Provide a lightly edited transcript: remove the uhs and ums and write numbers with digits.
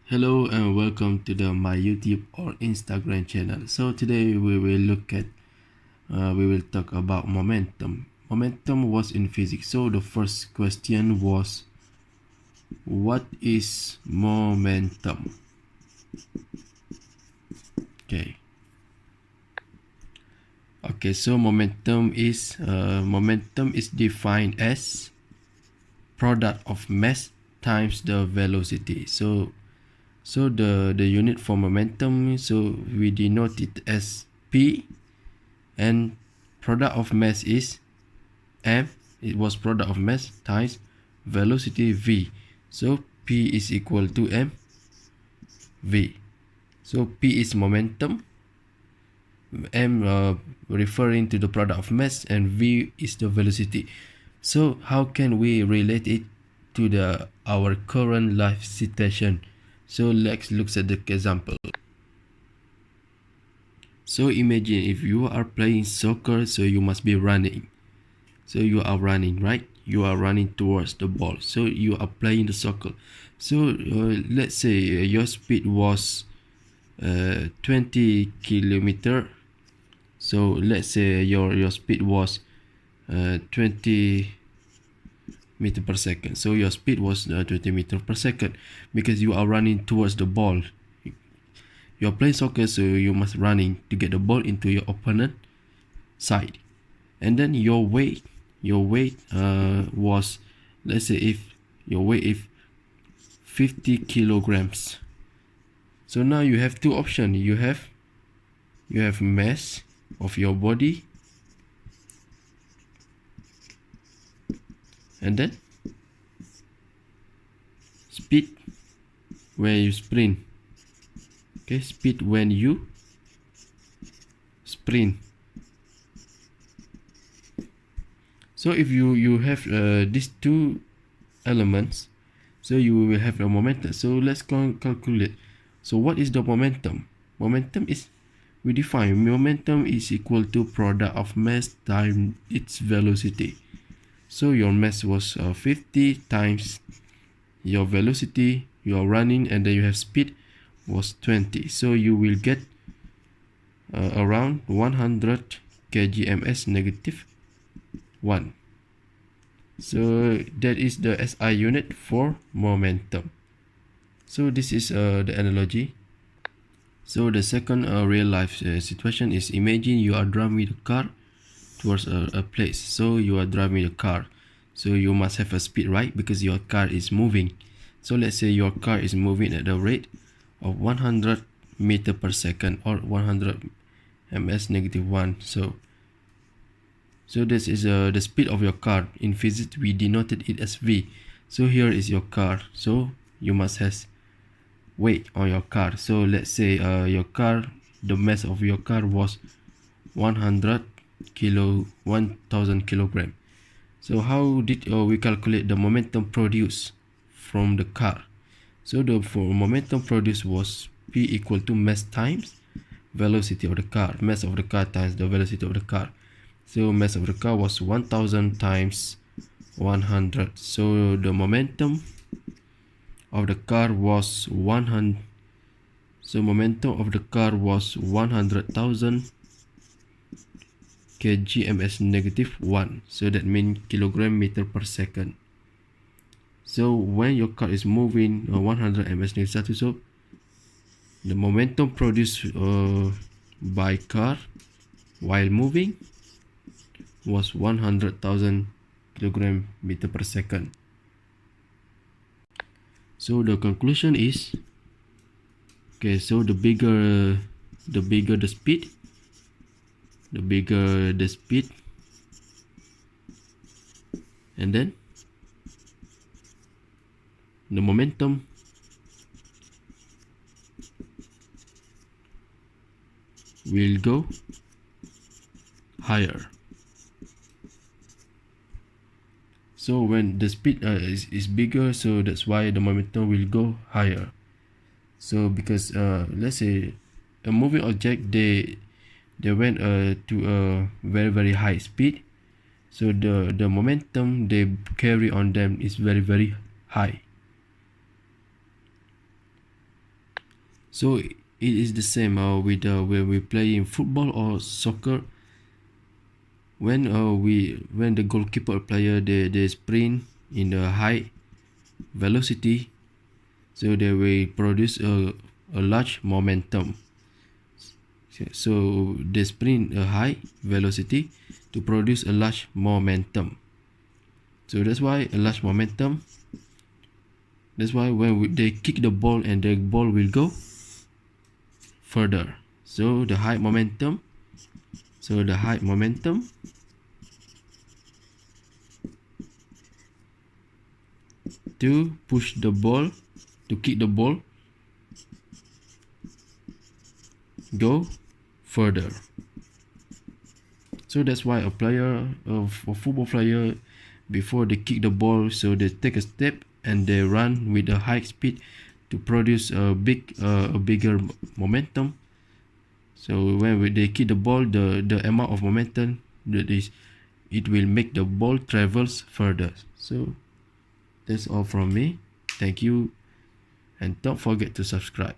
Hello and welcome to my YouTube or Instagram channel. So today we will talk about momentum. Momentum was in physics. So the first question was, what is momentum? Okay. Okay. So momentum is defined as product of mass times the velocity. So the unit for momentum, so we denote it as P, and product of mass is m. It was product of mass times velocity v. So P is equal to m v. So P is momentum, m referring to the product of mass, and v is the velocity. So how can we relate it to our current life situation? So let's look at the example. So imagine if you are playing soccer, so you must be running. So you are running, right? You are running towards the ball. So you are playing the soccer. So let's say your speed was 20 kilometer. So let's say your speed was 20 meter per second. So your speed was 20 meter per second because you are running towards the ball. You are playing soccer, so you must running to get the ball into your opponent side. And then your weight was, let's say if your weight is 50 kilograms. So now you have two options. You have mass of your body, and then speed when you sprint. Okay, speed when you sprint. So if you have these two elements, so you will have a momentum. So let's calculate. So what is the momentum? Momentum is, we define momentum is equal to product of mass times its velocity. So your mass was 50 times your velocity, you are running, and then you have speed was 20. So you will get around 100 kgms negative 1. So that is the SI unit for momentum. So this is the analogy. So the second real life situation is, imagine you are driving the car towards a place. So you are driving the car, so you must have a speed, right? Because your car is moving. So let's say your car is moving at the rate of 100 meter per second, or 100 ms negative 1. So this is the speed of your car. In physics we denoted it as v. So here is your car, so you must have weight on your car. So let's say your car, the mass of your car was 1000 kilogram. So how did we calculate the momentum produced from the car? So the momentum produced was P equal to mass times velocity of the car. Mass of the car times the velocity of the car. So mass of the car was 1000 times 100. So the momentum of the car was 100. So momentum of the car was 100,000 kgms negative 1. So that means kilogram meter per second. So when your car is moving 100 ms negative 1, so the momentum produced by car while moving was 100,000 kilogram meter per second. So the conclusion is, okay, so the bigger the speed, and then the momentum will go higher. So when the speed is bigger, so that's why the momentum will go higher. So because let's say a moving object, they went to a very high speed, so the momentum they carry on them is very high. So it is the same with when we play in football or soccer. When the goalkeeper player they sprint in the high velocity, so they will produce a large momentum. So they sprint a high velocity to produce a large momentum. So that's why a large momentum. That's why when they kick the ball and the ball will go further. So the high momentum. So the high momentum to push the ball, to kick the ball, go further. So that's why a player of a football player, before they kick the ball, so they take a step and they run with a high speed to produce a bigger momentum. So when they kick the ball, the amount of momentum that is, it will make the ball travels further. So that's all from me. Thank you, and don't forget to subscribe.